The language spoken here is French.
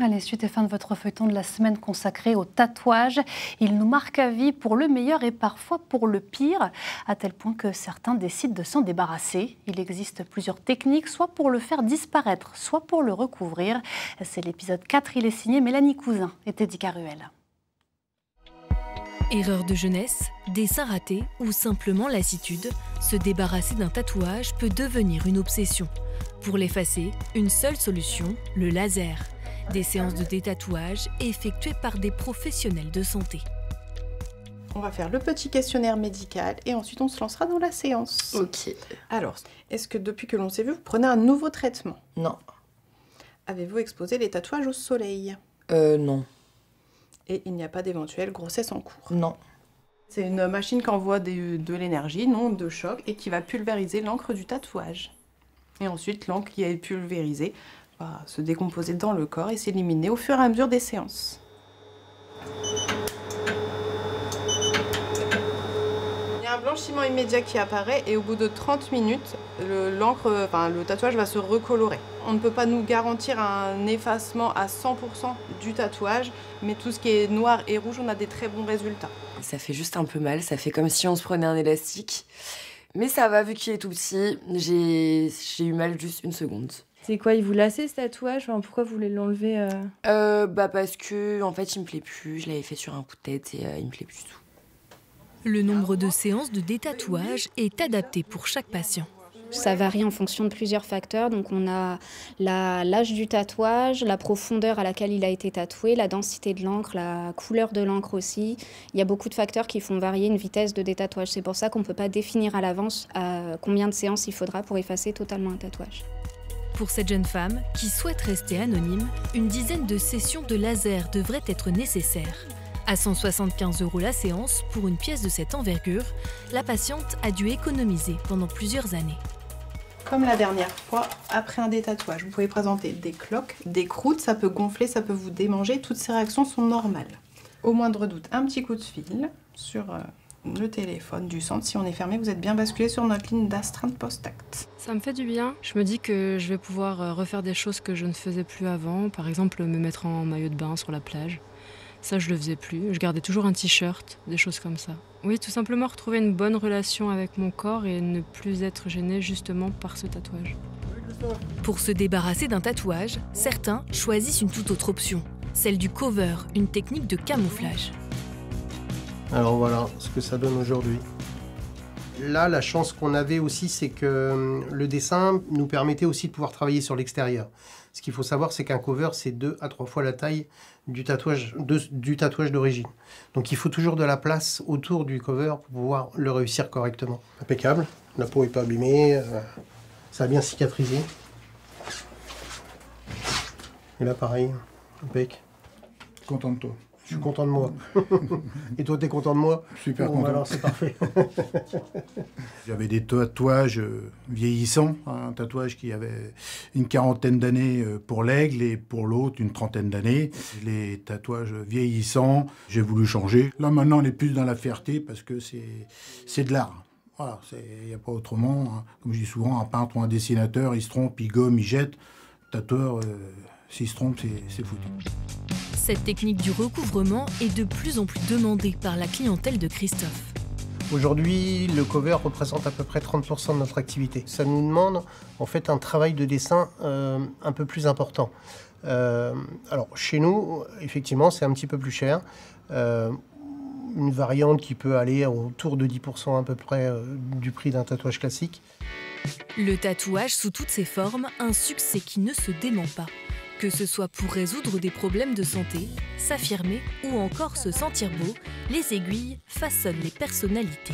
Allez, suite et fin de votre feuilleton de la semaine consacré au tatouage. Il nous marque à vie pour le meilleur et parfois pour le pire, à tel point que certains décident de s'en débarrasser. Il existe plusieurs techniques, soit pour le faire disparaître, soit pour le recouvrir. C'est l'épisode 4, il est signé Mélanie Cousin et Teddy Caruel. Erreur de jeunesse, dessin raté ou simplement lassitude, se débarrasser d'un tatouage peut devenir une obsession. Pour l'effacer, une seule solution, le laser. Des séances de détatouage effectuées par des professionnels de santé. On va faire le petit questionnaire médical et ensuite on se lancera dans la séance. Ok. Alors, est-ce que depuis que l'on s'est vu, vous prenez un nouveau traitement? Non. Avez-vous exposé les tatouages au soleil? Non. Et il n'y a pas d'éventuelle grossesse en cours? Non. C'est une machine qui envoie de l'énergie, non de choc, et qui va pulvériser l'encre du tatouage. Et ensuite, l'encre qui est pulvérisée va se décomposer dans le corps et s'éliminer au fur et à mesure des séances. Il y a un blanchiment immédiat qui apparaît et au bout de 30 minutes, le tatouage va se recolorer. On ne peut pas nous garantir un effacement à 100% du tatouage, mais tout ce qui est noir et rouge, on a des très bons résultats. Ça fait juste un peu mal, ça fait comme si on se prenait un élastique. Mais ça va, vu qu'il est tout petit, j'ai eu mal juste une seconde. C'est quoi, il vous lassait ce tatouage? Pourquoi vous voulez l'enlever Parce que, en fait, il me plaît plus. Je l'avais fait sur un coup de tête et il me plaît plus du tout. Le nombre de séances de détatouage est adapté pour chaque patient. Ça varie en fonction de plusieurs facteurs. Donc on a l'âge du tatouage, la profondeur à laquelle il a été tatoué, la densité de l'encre, la couleur de l'encre aussi. Il y a beaucoup de facteurs qui font varier une vitesse de détatouage. C'est pour ça qu'on ne peut pas définir à l'avance combien de séances il faudra pour effacer totalement un tatouage. Pour cette jeune femme, qui souhaite rester anonyme, une dizaine de sessions de laser devraient être nécessaires. À 175 € la séance, pour une pièce de cette envergure, la patiente a dû économiser pendant plusieurs années. Comme la dernière fois, après un détatouage, vous pouvez présenter des cloques, des croûtes, ça peut gonfler, ça peut vous démanger, toutes ces réactions sont normales. Au moindre doute, un petit coup de fil sur le téléphone du centre. Si on est fermé, vous êtes bien basculé sur notre ligne d'astreinte post-acte. Ça me fait du bien. Je me dis que je vais pouvoir refaire des choses que je ne faisais plus avant. Par exemple, me mettre en maillot de bain sur la plage. Ça, je le faisais plus. Je gardais toujours un t-shirt, des choses comme ça. Oui, tout simplement retrouver une bonne relation avec mon corps et ne plus être gênée justement par ce tatouage. Pour se débarrasser d'un tatouage, certains choisissent une toute autre option, celle du cover, une technique de camouflage. Alors voilà ce que ça donne aujourd'hui. Là, la chance qu'on avait aussi, c'est que le dessin nous permettait aussi de pouvoir travailler sur l'extérieur. Ce qu'il faut savoir, c'est qu'un cover, c'est 2 à 3 fois la taille du tatouage d'origine. Donc il faut toujours de la place autour du cover pour pouvoir le réussir correctement. Impeccable, la peau n'est pas abîmée, ça a bien cicatrisé. Et là, pareil, impec. Content de toi. Je suis content de moi. Et toi, t'es content de moi? Super bon, content. Alors, c'est parfait. J'avais des tatouages vieillissants, un tatouage qui avait une 40aine d'années pour l'aigle et pour l'autre une 30aine d'années. Les tatouages vieillissants, j'ai voulu changer. Là, maintenant, on est plus dans la fierté parce que c'est de l'art. Voilà, il n'y a pas autrement. Hein. Comme je dis souvent, un peintre ou un dessinateur, il se trompe, il gomme, il jette. Tatoueur, s'il se trompe, c'est foutu. Cette technique du recouvrement est de plus en plus demandée par la clientèle de Christophe. Aujourd'hui, le cover représente à peu près 30% de notre activité. Ça nous demande en fait un travail de dessin un peu plus important. Alors chez nous, effectivement, c'est un petit peu plus cher. Une variante qui peut aller autour de 10% à peu près du prix d'un tatouage classique. Le tatouage sous toutes ses formes, un succès qui ne se dément pas. Que ce soit pour résoudre des problèmes de santé, s'affirmer ou encore se sentir beau, les aiguilles façonnent les personnalités.